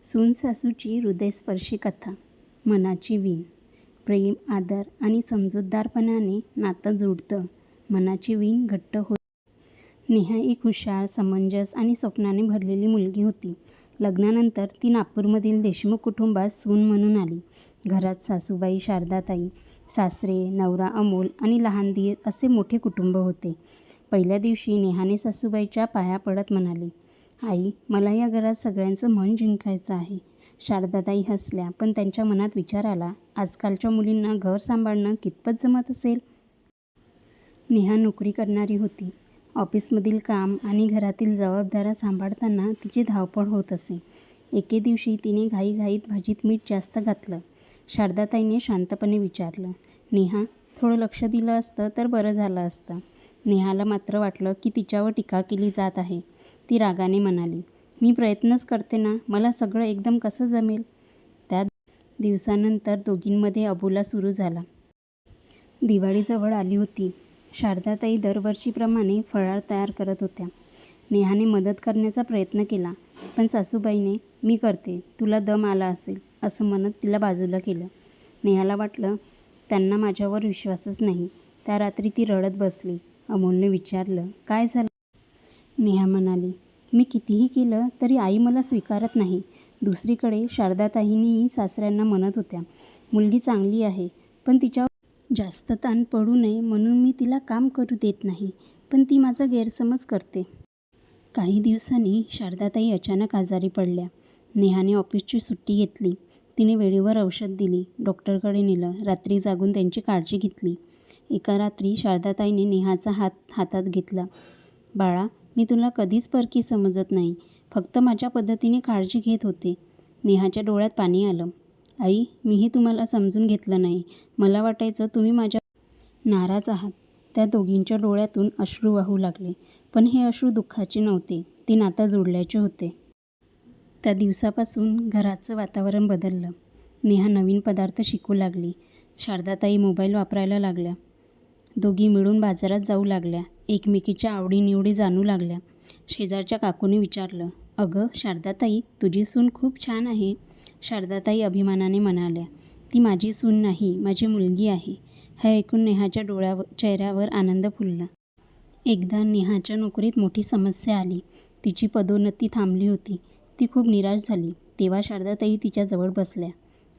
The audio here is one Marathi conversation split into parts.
सून सासूची हृदयस्पर्शी कथा. मनाची वीण. प्रेम, आदर आणि समजूतदारपणाने नातं जुळतं. मनाची वीण घट्ट होते. नेहा एक हुशार, समंजस आणि स्वप्नाने भरलेली मुलगी होती. लग्नानंतर ती नागपूरमधील देशमुख कुटुंबात सून म्हणून आली. घरात सासूबाई शारदाताई, सासरे, नवरा अमोल आणि लहान दीर असे मोठे कुटुंब होते. पहिल्या दिवशी नेहाने सासूबाईच्या पाया पडत म्हणाली, आई, मला या घरात सगळ्यांचं मन जिंकायचं आहे. शारदाताई हसल्या, पण त्यांच्या मनात विचार आला, आजकालच्या मुलींना घर सांभाळणं कितपत जमत असेल. नेहा नोकरी करणारी होती. ऑफिसमधील काम आणि घरातील जबाबदाऱ्या सांभाळताना तिची धावपळ होत असे. एके दिवशी तिने घाईघाईत भाजीत मीठ जास्त घातलं. शारदाताईने शांतपणे विचारलं, नेहा, थोडं लक्ष दिलं असतं तर बरं झालं असतं. नेहाला मात्र वाटलं की तिच्यावर टीका केली जात आहे. ती रागाने म्हणाली, मी प्रयत्नच करते ना, मला सगळं एकदम कसं जमेल. त्या दिवसानंतर दोघींमध्ये अबोला सुरू झाला. दिवाळी जवळ आली होती. शारदाताई दरवर्षीप्रमाणे फराळ तयार करत होत्या. नेहाने मदत करण्याचा प्रयत्न केला, पण सासूबाईने, मी करते, तुला दम आला असेल, असं म्हणत तिला बाजूला केलं. नेहाला वाटलं, त्यांना माझ्यावर विश्वासच नाही. त्या रात्री ती रडत बसली. अमोलने विचारलं, काय झालं. नेहा म्हणाली, मी कितीही केलं तरी आई मला स्वीकारत नाही. दुसरीकडे शारदाताईंनीही सासऱ्यांना म्हणत होत्या, मुलगी चांगली आहे, पण तिच्यावर जास्त ताण पडू नये म्हणून मी तिला काम करू देत नाही, पण ती माझा गैरसमज करते. काही दिवसांनी शारदाताई अचानक आजारी पडल्या. नेहाने ऑफिसची सुट्टी घेतली. तिने वेळेवर औषध दिली, डॉक्टरकडे नेलं, रात्री जागून त्यांची काळजी घेतली. एका रात्री शारदाताईने नेहाचा हात हातात घेतला. बाळा, मी तुला कधीच परकी समजत नाही, फक्त माझ्या पद्धतीने काळजी घेत होते. नेहाच्या डोळ्यात पाणी आलं. आई, मीही तुम्हाला समजून घेतलं नाही. मला वाटायचं तुम्ही माझ्या नाराज आहात. त्या दोघींच्या डोळ्यातून अश्रू वाहू लागले, पण हे अश्रू दुःखाचे नव्हते, ते नातं जोडल्याचे होते. त्या दिवसापासून घराचं वातावरण बदललं. नेहा नवीन पदार्थ शिकू लागली. शारदाताई मोबाईल वापरायला लागल्या. दोघी मिळून बाजारात जाऊ लागल्या. एकमेकीच्या आवडीनिवडी जाणू लागल्या. शेजारच्या काकूने विचारलं, अगं शारदाताई, तुझी सून खूप छान आहे. शारदाताई अभिमानाने म्हणाल्या, ती माझी सून नाही, माझी मुलगी आहे. हे ऐकून नेहाच्या चेहऱ्यावर आनंद फुलला. एकदा नेहाच्या नोकरीत मोठी समस्या आली. तिची पदोन्नती थांबली होती. ती खूप निराश झाली. तेव्हा शारदाताई तिच्याजवळ बसल्या.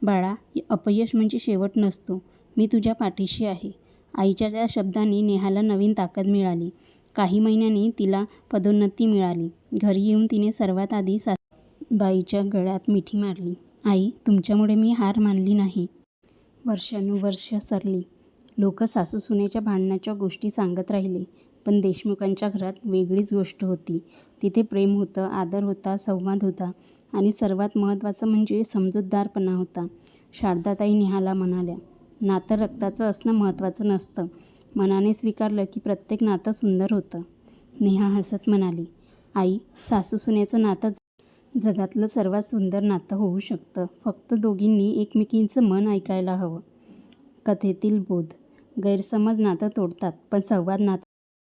बाळा, अपयश म्हणजे शेवट नसतो. मी तुझ्या पाठीशी आहे. आईच्या त्या शब्दांनी नेहाला नवीन ताकद मिळाली. काही महिन्यांनी तिला पदोन्नती मिळाली. घरी येऊन तिने सर्वात आधी सासूबाईच्या गळ्यात मिठी मारली. आई, तुमच्यामुळे मी हार मानली नाही. वर्षानुवर्ष सरली. लोक सासू-सुनेच्या भांडणाच्या गोष्टी सांगत राहिले, पण देशमुखांच्या घरात वेगळीच गोष्ट होती. तिथे प्रेम होतं, आदर होता, संवाद होता आणि सर्वात महत्त्वाचं म्हणजे समजूतदारपणा होता. शारदाताई नेहाला म्हणाल्या, नातं रक्ताचं असणं महत्त्वाचं नसतं. मनाने स्वीकारलं की प्रत्येक नातं सुंदर होतं. नेहा हसत म्हणाली, आई, सासू-सुनेचं नातं जगातलं सर्वात सुंदर नातं होऊ शकतं. फक्त दोघींनी एकमेकींचं मन ऐकायला हवं. कथेतील बोध. गैरसमज नातं तोडतात, पण संवाद नातं